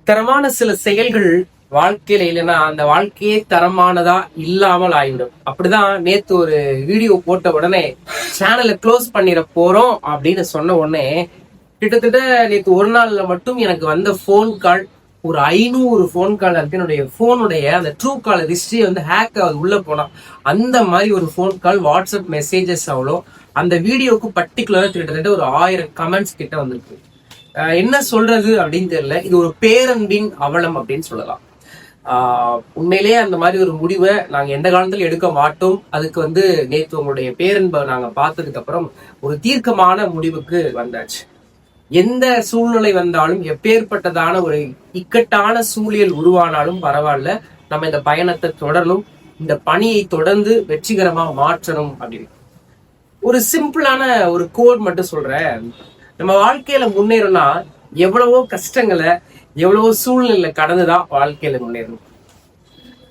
தரமான சில செயல்கள் வாழ்க்கையில இல்லைன்னா அந்த வாழ்க்கையே தரமானதா இல்லாமல் ஆயிடும். அப்படிதான் நேத்து ஒரு வீடியோ போட்ட உடனே சேனலை க்ளோஸ் பண்ணிட போறோம் அப்படின்னு சொன்ன உடனே கிட்டத்தட்ட நேற்று ஒரு நாள்ல மட்டும் எனக்கு வந்த போன் கால் ஒரு 500 போன் கால் இருக்கு. என்னுடைய போனுடைய அந்த ட்ரூ காலர் ஹிஸ்டரி ஹேக் ஆகுது உள்ள போனா. அந்த மாதிரி ஒரு போன் கால், வாட்ஸ்அப் மெசேஜஸ் அவ்வளோ. அந்த வீடியோக்கு பர்டிகுலரா கிட்டத்தட்ட ஒரு 1000 கமெண்ட்ஸ் கிட்ட வந்திருக்கு. என்ன சொல்றது அப்படின்னு தெரியல. இது ஒரு பேரன்பின் அவலம் அப்படின்னு சொல்லலாம். உண்மையிலேயே அந்த மாதிரி ஒரு முடிவை நாங்க எந்த காலத்துல எடுக்க மாட்டோம். அதுக்கு நேற்று உங்களுடைய பேரன்பை நாங்க பார்த்ததுக்கு அப்புறம் ஒரு தீர்க்கமான முடிவுக்கு வந்தாச்சு. எந்த சூழ்நிலை வந்தாலும், எப்பேற்பட்டதான ஒரு இக்கட்டான சூழல் உருவானாலும் பரவாயில்ல, நம்ம இந்த பயணத்தை தொடரணும், இந்த பணியை தொடர்ந்து வெற்றிகரமா மாற்றணும் அப்படின்னு ஒரு சிம்பிளான ஒரு கோட் மட்டும் சொல்றேன். நம்ம வாழ்க்கையில முன்னேறணும்னா எவ்வளவோ கஷ்டங்களை, எவ்வளவோ சூழ்நிலை கடந்துதான் வாழ்க்கையில முன்னேறணும்.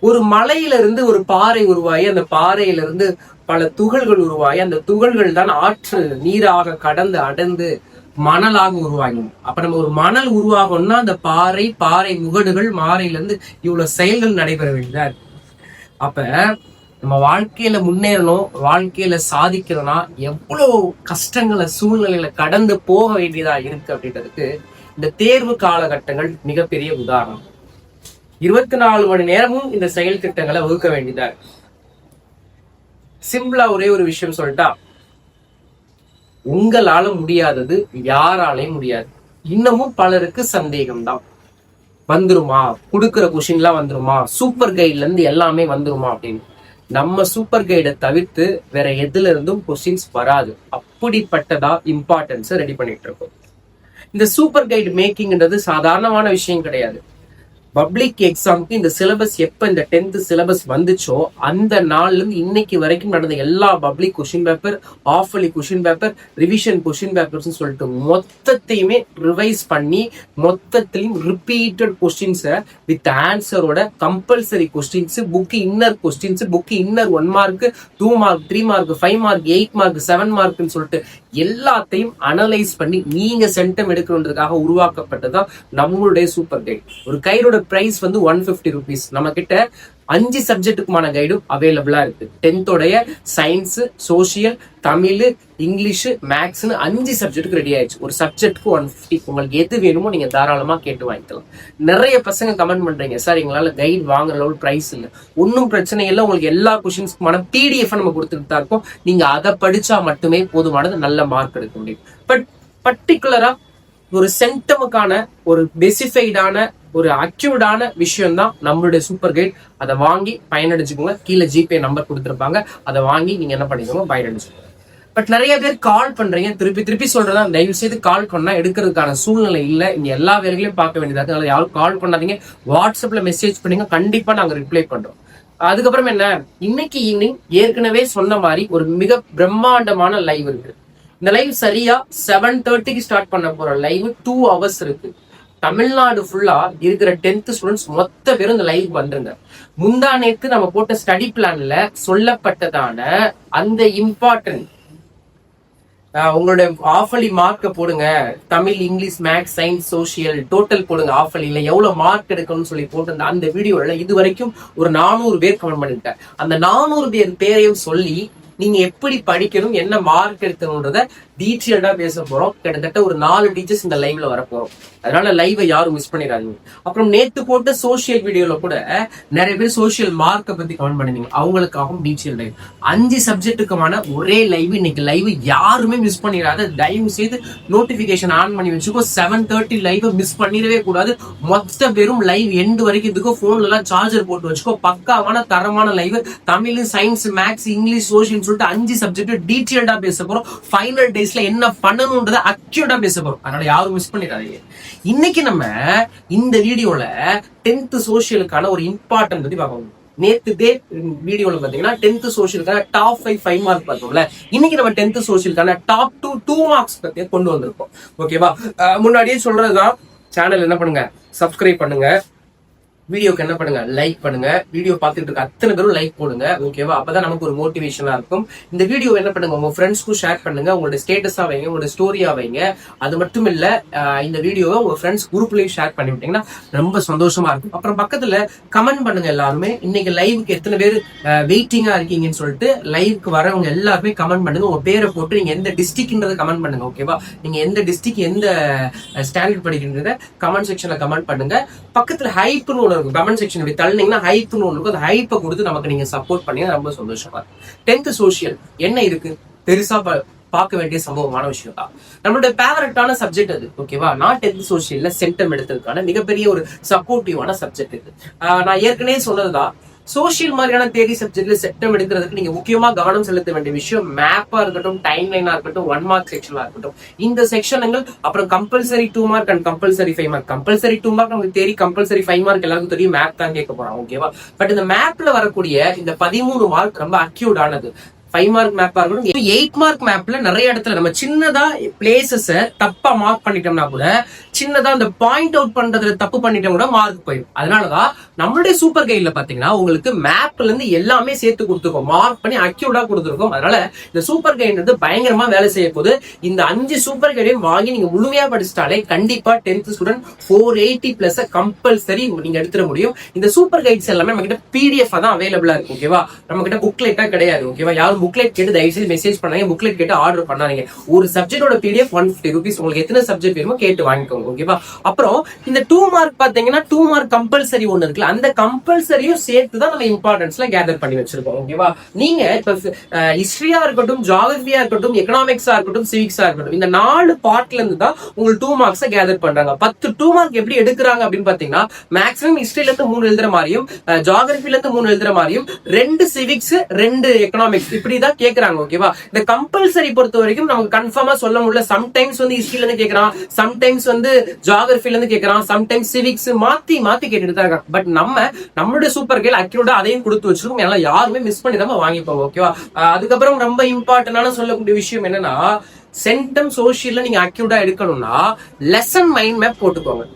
ஒரு மலையில இருந்து ஒரு பாறை உருவாகி, அந்த பாறையில இருந்து பல துகள்கள் உருவாகி, அந்த துகள்கள் தான் ஆற்று நீராக கடந்து அடர்ந்து மணலாக உருவாகும். அப்ப நம்ம ஒரு மணல் உருவாகணும்னா அந்த பாறை முகடுகள் மாறையில இருந்து இவ்வளவு செயல்கள் நடைபெற வேண்டியதா இருக்கு. அப்ப நம்ம வாழ்க்கையில முன்னேறணும், வாழ்க்கையில சாதிக்கணும்னா எவ்வளவு கஷ்டங்களை, சூழ்நிலைகளை கடந்து போக வேண்டியதா இருக்கு அப்படின்றதுக்கு இந்த தேர்வு காலகட்டங்கள் மிகப்பெரிய உதாரணம். 24 மணி நேரமும் இந்த செயல் திட்டங்களை வகுக்க வேண்டியதா இருக்கு. சிம்பிளா ஒரே ஒரு விஷயம் சொல்லிட்டா, உங்களால முடியாதது யாராலையும் முடியாது. இன்னமும் பலருக்கு சந்தேகம்தான். வந்துருமா, கொடுக்குற கொஷின்லாம் வந்துருமா, சூப்பர் கைட்ல இருந்து எல்லாமே வந்துருமா அப்படின்னு. நம்ம சூப்பர் கைடை தவிர்த்து வேற எதுல இருந்தும் கொஸ்டின்ஸ் வராது. அப்படிப்பட்டதா இம்பார்ட்டன்ஸை ரெடி பண்ணிட்டு இருக்கோம். இந்த சூப்பர் கைடு மேக்கிங்ன்றது சாதாரணமான விஷயம் கிடையாது. பப்ளிக் எக்ஸாமுக்கு இந்த சிலபஸ் எப்ப இந்த 10th சிலபஸ் வந்துச்சோ அந்த நாள்ல இருந்து இன்னைக்கு வரைக்கும் நடந்த எல்லா public question paper, half yearly question paper, revision question papers சொல்லிட்டு மொத்தத்தையுமே ரிவைஸ் பண்ணி மொத்தத்திலையும் ரிப்பீட்டட் கொஸ்டின்ஸை வித் ஆன்சரோட compulsory questions, book inner questions, book inner 1 mark, 2 mark, 3 mark, 5 mark, 8 mark, 7 மார்க்னு சொல்லிட்டு எல்லாத்தையும் அனலைஸ் பண்ணி நீங்க சென்டம் எடுக்கணுன்றதுக்காக உருவாக்கப்பட்டதான் நம்மளுடைய சூப்பர் கைட். ஒரு கைடோட பிரைஸ் 150 rupees. நம்ம கிட்ட 5 சப்ஜெக்டுக்குமான கைடும் அவைலபிளா இருக்கு. 10th science, social, Tamil, English, மேக்ஸ்னு 5 சப்ஜெக்டுக்கு ரெடி ஆயிடுச்சு. ஒரு சப்ஜெக்டுக்கு 150. உங்களுக்கு எது வேணுமோ நீங்க தாராளமா கேட்டு வாங்கிக்கலாம். நிறைய பசங்க கமெண்ட் பண்றீங்க, சார் எங்களால கைட் வாங்குற அளவு பிரைஸ் இல்லை. ஒன்னும் பிரச்சனை இல்லை. உங்களுக்கு எல்லா கொஸ்டின்ஸ்க்குமான பிடிஎஃப் நம்ம கொடுத்துட்டு தான் இருக்கோம். நீங்க அதை படிச்சா மட்டுமே போதுமானது, நல்ல மார்க் எடுக்க முடியும். பட் பர்டிகுலரா ஒரு சென்டமுக்கான ஒரு ஸ்பெசிஃபைடான ஒரு அக்யூர்டான விஷயம் தான் நம்மளுடைய சூப்பர் கைட். அதை வாங்கி பயனடைச்சுக்கோங்க. கீழே ஜிபே நம்பர் கொடுத்துருப்பாங்க, அதை வாங்கி நீங்க என்ன பண்ணிக்கோங்க, பயனடைச்சுக்கோங்க. பட் நிறைய பேர் கால் பண்றீங்க, திருப்பி சொல்றதா, தயவு செய்து கால் பண்ணா எடுக்கிறதுக்கான சூழ்நிலை இல்லை. இங்க எல்லா வேலைகளையும் பார்க்க வேண்டியதாக, அதனால யாரும் கால் பண்ணாதீங்க. வாட்ஸ்அப்ல மெசேஜ் பண்ணுங்க, கண்டிப்பா நாங்க ரிப்ளை பண்றோம். அதுக்கப்புறம் என்ன, இன்னைக்கு ஈவினிங் ஏற்கனவே சொன்ன மாதிரி ஒரு மிக பிரம்மாண்டமான லைவ் இருக்கு. இந்த லைவ் சரியா 7:30க்கு ஸ்டார்ட் பண்ண போற லைவ் 2 hours இருக்கு. தமிழ்நாடு ஃபுல்லா இருக்கிற 10th ஸ்டூடெண்ட்ஸ் மொத்த பேரும் இந்த லைவ் வந்துருங்க. முந்தா நேத்து நம்ம போட்ட ஸ்டடி பிளான்ல சொல்லப்பட்டதான அந்த இம்பார்ட்டன்ட் உங்களுடைய ஆஃபலி மார்க்கை போடுங்க. Tamil, English, maths, science, social total போடுங்க. ஆஃபலில எவ்வளவு மார்க் எடுக்கணும்னு சொல்லி போட்டு அந்த வீடியோல இது வரைக்கும் ஒரு 400 பேர் கமெண்ட் பண்ணிருக்காங்க. அந்த 400 பேரையும் சொல்லி நீங்க எப்படி படிக்கணும், என்ன மார்க் எடுக்கணும்ன்றத டீட்டெயில்டா பேச போறோம். கிட்டத்தட்ட ஒரு 4 டீச்சர்ஸ் இந்த லைவ்ல வர போறோம். அதனால லைவை யாரும் மிஸ் பண்ணிடாதீங்க. அப்புறம் நேத்து போட்ட சோசியல் வீடியோல கூட நிறைய பேர் சோசியல் மார்க்கை பத்தி கமெண்ட் பண்ணிருந்தீங்க. அவங்களுக்காகவும் டீச்சர் லைவ் 5 சப்ஜெக்டுக்குமான ஒரே லைவ். இன்னைக்கு லைவ் யாருமே மிஸ் பண்ணிடாத. தயவு செய்து நோட்டிபிகேஷன் ஆன் பண்ணி வச்சுக்கோ. 7:30 லைவ் மிஸ் பண்ணிடவே கூடாது. மொத்த பேரும் லைவ் எண்டு வரைக்கும் இதுக்கோ போன்ல எல்லாம் சார்ஜர் போட்டு வச்சுக்கோ. பக்காவான தரமான live. Tamil, science, maths, English, social சொல்லிட்டு 5 சப்ஜெக்ட் டீட்டெயில்டா பேச போறோம். ஃபைனல் டேஸ்ல என்ன பண்ணணும்ன்றத அக்யூரேட்டா பேச போறோம். அதனால யாரும் மிஸ் பண்ணிடாதீங்க. இன்னைக்கு நம்ம இந்த வீடியோல 10th சோசியலுக்கான ஒரு இம்பார்ட்டன்ட் பத்தி பார்க்கணும். நேத்து வீடியோல பாத்தீங்கன்னா 10th சோசியலுக்கான டாப் 5 மார்க் பார்த்தோம்ல. இன்னைக்கு நம்ம 10th சோசியலுக்கான டாப் 2 மார்க்ஸ் பத்தி கொண்டு வந்திருக்கோம். ஓகேவா? முன்னாடியே சொல்றதுதான், சேனல் என்ன பண்ணுங்க, சப்ஸ்கிரைப் பண்ணுங்க, வீடியோக்கு என்ன பண்ணுங்க, லைக் பண்ணுங்க. வீடியோ பார்த்துட்டு இருக்க அத்தனை பேரும் லைக் போடுங்க, ஓகேவா? அப்பதான் நமக்கு ஒரு மோட்டிவேஷனா இருக்கும். இந்த வீடியோ என்ன பண்ணுங்க, உங்க ஃப்ரெண்ட்ஸ்க்கும் ஷேர் பண்ணுங்க, உங்களோட ஸ்டேட்டஸா வைங்க, உங்களோட ஸ்டோரியா வைங்க. அது மட்டும் இல்ல, இந்த வீடியோவை உங்க ஃப்ரெண்ட்ஸ் குரூப்லயும் ஷேர் பண்ணி விட்டீங்கன்னா ரொம்ப சந்தோஷமா இருக்கும். அப்புறம் பக்கத்துல கமெண்ட் பண்ணுங்க எல்லாருமே. இன்னைக்கு லைவுக்கு எத்தனை பேர் வெயிட்டிங்கா இருக்கீங்கன்னு சொல்லிட்டு லைவுக்கு வரவங்க எல்லாருமே கமெண்ட் பண்ணுங்க. உங்க பேரை போட்டு நீங்க எந்த டிஸ்ட்ரிக்ட்ன்றதை கமெண்ட் பண்ணுங்க, ஓகேவா? நீங்க எந்த டிஸ்ட்ரிக்ட் எந்த ஸ்டாண்டர்ட் படிக்கிறத கமெண்ட் செக்ஷன்ல கமெண்ட் பண்ணுங்க. பக்கத்துல ஹைப்னு ஒன்று இருக்கும், கமெண்ட் செக்ஷன் இப்படி தள்ளினீங்கன்னா ஹைப்னு ஒன்று இருக்கும். அந்த ஹைப்பை கொடுத்து நமக்கு நீங்க சப்போர்ட் பண்ணீங்கன்னா ரொம்ப சந்தோஷமா இருக்கும். 10th சோசியல் என்ன இருக்கு, பெருசா பார்க்க வேண்டிய சம்பவமான விஷயம் தான். நம்மளோட ஃபேவரட்டான சப்ஜெக்ட் அது, ஓகேவா? நான் 10th சோசியல்ல சென்டம் எடுத்ததுக்கான மிகப்பெரிய ஒரு சப்போர்ட்டிவான சப்ஜெக்ட் இது. நான் ஏற்கனவே சொன்னதுதான், சோசியல் மாதிரியான தேடி சப்ஜெக்ட்ல செட்டம் எடுக்கிறதுக்கு நீங்க முக்கியமா கவனம் செலுத்த வேண்டிய விஷயம் மேப்பா இருக்கட்டும், டைம் லைனா இருக்கட்டும், 1 மார்க் செக்ஷனா இருக்கட்டும். இந்த செக்ஷன்கள் அப்புறம் compulsory 2 mark and compulsory 5 mark. Compulsory 2 mark நமக்கு தெரியும், கம்பல்சரி 5 மார்க் எல்லாருக்கும் தெரியும், மேப் தான் கேட்க போறான், ஓகேவா? பட் இந்த மேப்ல வரக்கூடிய இந்த 13 மார்க் ரொம்ப அக்யூட் ஆனது. 5 மார்க் மேப்பா இருக்கட்டும், 8 மார்க் மேப்ல நிறைய இடத்துல நம்ம சின்னதா பிளேசஸ் தப்பா மார்க் பண்ணிட்டோம்னா கூட, சின்னதா அந்த பாயிண்ட் அவுட் பண்றதுல தப்பு பண்ணிட்டோம் கூட மார்க் போயிடும். அதனாலதான் நம்மளுடைய சூப்பர் கைட்ல பாத்தீங்கன்னா உங்களுக்கு மேப்ல இருந்து எல்லாமே சேர்த்து கொடுத்துருக்கோம், மார்க் பண்ணி அக்யூர்டா கொடுத்துருக்கோம். அதனால இந்த சூப்பர் கைடு பயங்கரமா வேலை செய்ய போது. இந்த 5 சூப்பர் கைடையும் வாங்கி நீங்க முழுமையா படிச்சுட்டாலே கண்டிப்பா 10th ஸ்டூடெண்ட் 480+ கம்பல்சரி நீங்க எடுத்துட முடியும். இந்த சூப்பர் கைட்ஸ் எல்லாமே நம்ம கிட்ட PDF தான் அவைலபிளா இருக்கு, ஓகேவா? நம்ம கிட்ட புக்லெட்டா கிடையாது, ஓகேவா? யாரும் புக்லெட் கேட்டு தயவுசெய்து மெசேஜ் பண்ணாங்க, புக்லெட் கேட்டு ஆர்டர் பண்ணாதீங்க. ஒரு சப்ஜெக்டோட PDF 150 rupees. உங்களுக்கு எத்தனை சப்ஜெக்ட் வேணுமோ கேட்டு வாங்கிக்கோங்க, ஓகேவா? அப்புறம் இந்த 2 மார்க் பாத்தீங்கன்னா 2 மார்க் கம்பல்சரி ஒண்ணு இருக்குல்ல, அந்த கம்பல்சரியும் சேர்த்து தான் நம்ம இம்பார்ட்டன்ஸ்ல கேதர் பண்ணி வச்சிருக்கோம், ஓகேவா? நீங்க இப்ப ஹிஸ்டரியா இருக்கட்டும், ஜியோகிராஃபியா இருக்கட்டும், எக்கனாமிக்ஸா இருக்கட்டும், சிவிக்ஸா இருக்கட்டும், இந்த 4 பார்ட்ல இருந்து தான் உங்களுக்கு 2 மார்க்ஸ் கேதர் பண்றாங்க. 10 2 மார்க் எப்படி எடுக்கிறாங்க அப்படின்னு பாத்தீங்கன்னா, மேக்ஸிமம் ஹிஸ்டரியில இருந்து 3 எழுதுற மாதிரியும், ஜியோகிராஃபில இருந்து 3 எழுதுற மாதிரியும், 2 சிவிக்ஸ் 2 எக்கனாமிக்ஸ் இப்படிதான் கேக்குறாங்க, ஓகேவா? இந்த கம்பல்சரி பொறுத்த வரைக்கும் நமக்கு கன்ஃபார்மா சொல்ல முடியல. சம்டைம்ஸ் வந்து ஹிஸ்டரியில இருந்து கேக்குறான், சம்டைம்ஸ் வந்து ஜியோகிராஃபில இருந்து கேக்குறான், சம்டைம்ஸ் சிவிக்ஸ் மாத்தி மாத்தி கேட்டுட்டு தான் இருக்காங்க. பட் நம்மளுடைய சூப்பர் கைல் அக்யூரேட்டா அதையும் கொடுத்து வச்சிருக்கோம். எல்லாம் யாருமே மிஸ் பண்ணிடாம வாங்கிப்போம், ஓகேவா? அதுக்கப்புறம் ரொம்ப இம்பார்ட்டன்டான சொல்லக்கூடிய விஷயம் என்னன்னா, சென்டம் சோசியல்ல நீங்க அக்யூரேட்டா எடுக்கணும்னா லெசன் மைண்ட் மேப் போட்டுக்கோங்க.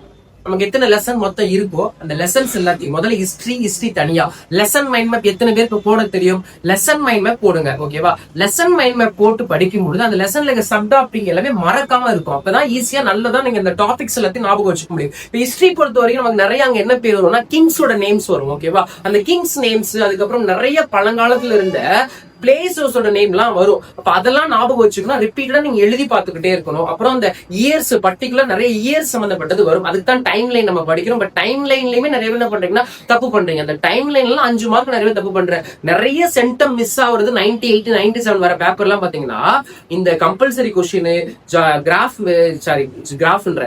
நமக்கு எத்தனை லெசன் மொத்தம் இருக்கோ அந்த லெசன்ஸ் எல்லாத்தையும் முதல்ல ஹிஸ்டரி தனியா, லெசன் மைண்ட் மேப் எத்தனை பேருக்கு போட தெரியும், லெசன் மைண்ட் மேப் போடுங்க, ஓகேவா? லெசன் மைண்ட் மேப் போட்டு படிக்கும்போது அந்த லெசன்ல இருக்க சப் டாபிக் எல்லாமே மறக்காம இருக்கும். அப்பதான் ஈஸியா நல்லதா நீங்க இந்த டாபிக்ஸ் எல்லாத்தையும் ஞாபகம் வச்சுக்க முடியும். இப்போ ஹிஸ்டரி பொறுத்த வரைக்கும் நமக்கு நிறைய அங்க என்ன பேர் வரும்னா கிங்ஸோட நேம்ஸ் வரும், ஓகேவா? அந்த கிங்ஸ் நேம்ஸ், அதுக்கப்புறம் நிறைய பழங்காலத்துல இருந்த பிளேசஸோட நேம்லாம் வரும். அப்ப அதெல்லாம் ஞாபகம் வச்சுக்கணும், ரிப்பீட்டடா நீங்க எழுதி பார்த்துக்கிட்டே இருக்கணும். அப்புறம் அந்த இயர்ஸ், பர்டிகுலர் நிறைய இயர்ஸ் சம்பந்தப்பட்டது வரும். அதுக்கு தான் டைம் லைன் நம்ம படிக்கிறோம். பட் டைம் லைன்லயுமே நிறைய பேர் என்ன பண்றீங்கன்னா தப்பு பண்றீங்க. அந்த டைம் லைன்ல 5 மார்க் நிறைய பேர் தப்பு பண்றேன். நிறைய சென்டம் மிஸ் ஆகுறது 98 97 வர பேப்பர் எல்லாம் பாத்தீங்கன்னா இந்த கம்பல்சரி கொஸ்டின், கிராஃப்ன்ற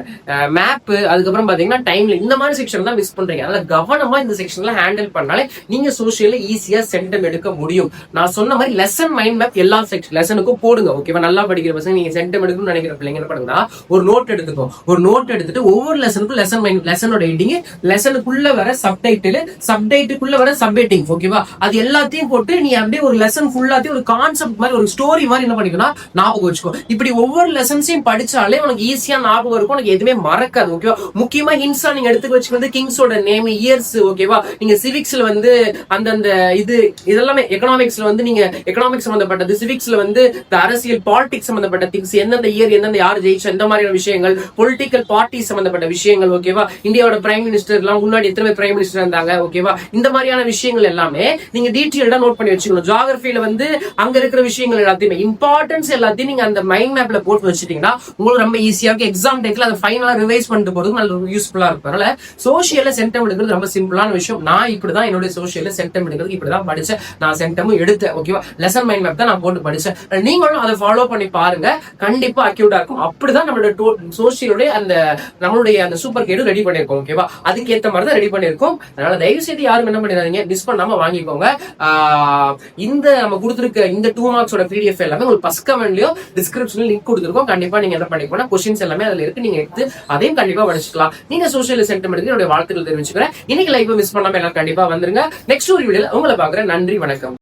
மேப், அதுக்கப்புறம் பாத்தீங்கன்னா டைம் லைன், இந்த மாதிரி செக்ஷன் தான் மிஸ் பண்றீங்க. அதனால கவனமா இந்த செக்ஷன்ல ஹேண்டில் பண்ணாலே நீங்க சோசியல்ல ஈஸியா சென்டம் எடுக்க முடியும். நான் சொன்ன மாதிரி லெசன் மைண்ட் மேப் எல்லா லெசனுக்கும் போடுங்க, ஓகேவா? நல்லா படிக்கிற பசங்க நீங்க சென்டம் எடுக்கணும்னு நினைக்கிற பிள்ளைங்க என்ன பண்ணுங்க, ஒரு நோட் எடுத்துக்கோ. ஒரு நோட் எடுத்துட்டு ஒவ்வொரு லெசனுக்கும் லெசன் மைண்ட், லெசனோட ஹெட்டிங், லெசனுக்குள்ள வர சப்டைட்டில், சப்டைட்டிலுக்குள்ள வர சப்ஹெட்டிங், ஓகேவா? அது எல்லாத்தையும் போட்டு நீ அப்படியே ஒரு லெசன் ஃபுல்லாத்தையும் ஒரு கான்செப்ட் மாதிரி, ஒரு ஸ்டோரி மாதிரி என்ன பண்ணிக்கணும் ஞாபகம் வச்சுக்கோ. இப்படி ஒவ்வொரு லெசன்ஸையும் படிச்சாலே உனக்கு ஈஸியா ஞாபகம் இருக்கும், உனக்கு எதுவுமே மறக்காது, ஓகேவா? முக்கியமா ஹின்ஸா நீங்க எடுத்துக்க வச்சுக்கிறது கிங்ஸோட நேம், இயர்ஸ், ஓகேவா? நீங்க சிவிக்ஸ்ல வந்து அந்தந்த இதெல்லாமே, எக்கனாமிக்ஸ்ல வந்து நீங்க எக்கனாமிக்ஸ் சம்பந்தப்பட்டது, சிவிக்ஸ்ல வந்து அரசியல் பாலிடிக்ஸ் சம்பந்தப்பட்ட திங்ஸ், எந்தெந்த இயர், எந்தெந்த யார் ஜெயிச்சா, இந்த மாதிரியான விஷயங்கள், பொலிட்டிக்கல் பார்ட்டி சம்பந்தப்பட்ட விஷயங்கள், ஓகேவா? இந்தியாவோட பிரைம் மினிஸ்டர் எல்லாம் முன்னாடி எத்தனை பிரைம் மினிஸ்டர் இருந்தாங்க, ஓகேவா? இந்த மாதிரியான விஷயங்கள் எல்லாமே நீங்க டீட்டெயில்டா நோட் பண்ணி வச்சுக்கணும். ஜியோகிராஃபில வந்து அங்க இருக்கிற விஷயங்கள் எல்லாத்தையுமே இம்பார்ட்டன்ஸ் எல்லாத்தையும் நீங்க அந்த மைண்ட் மேப்ல போட்டு வச்சுட்டீங்கன்னா உங்களுக்கு ரொம்ப ஈஸியா இருக்கும். எக்ஸாம் டைம்ல அதை ஃபைனலா ரிவைஸ் பண்ணிட்டு போறதுக்கு நல்ல யூஸ்ஃபுல்லா இருக்கும். அதனால சோசியல்ல சென்டம் எடுக்கிறது ரொம்ப சிம்பிளான விஷயம். நான் இப்படிதான் என்னுடைய சோசியல்ல சென்டம் எடுக்கிறது இப்படிதான் படிச்சேன். நான் சென்டமும் எடுத்தேன், ஓகேவா? லெசன் மைண்ட் மேப் தான் நான் போட்டு படிச்சேன். நீங்களும் அதை ஃபாலோ பண்ணி பாருங்க, கண்டிப்பா அக்யூரேட்டா இருக்கும். அப்படிதான் நம்மளோட சோசியலுடைய நம்மளுடைய அந்த சூப்பர் கைடு ரெடி பண்ணிருக்கோம், ஓகேவா? அதுக்கு ஏத்த மாதிரி தான் ரெடி பண்ணிருக்கோம். அதனால தயவு செய்து யாரும் என்ன பண்ணிடாதீங்க, மிஸ் பண்ணாம வாங்கிக்கோங்க. இந்த நம்ம கொடுத்திருக்க இந்த 2 மார்க்ஸோட PDF எல்லாமே உங்களுக்கு ஃபர்ஸ்ட் கமெண்ட்லயோ டிஸ்கிரிப்ஷன்ல லிங்க் கொடுத்திருக்கோம். கண்டிப்பா நீங்க என்ன பண்ணிக்கோங்க, கொஸ்டின்ஸ் எல்லாமே அதுல இருக்கு, நீங்க எடுத்து அதையும் கண்டிப்பா படிச்சுக்கலாம். நீங்க சோசியல் சென்டிமெண்ட் என்னுடைய வாழ்த்துக்கள் தெரிவிச்சுக்கிறேன். இன்னைக்கு லைவ் மிஸ் பண்ணாம எல்லாம் கண்டிப்பா வந்துருங்க. நெக்ஸ்ட் ஒரு வீடியோல உங்களை பாக்குறேன். நன்றி, வணக்கம்.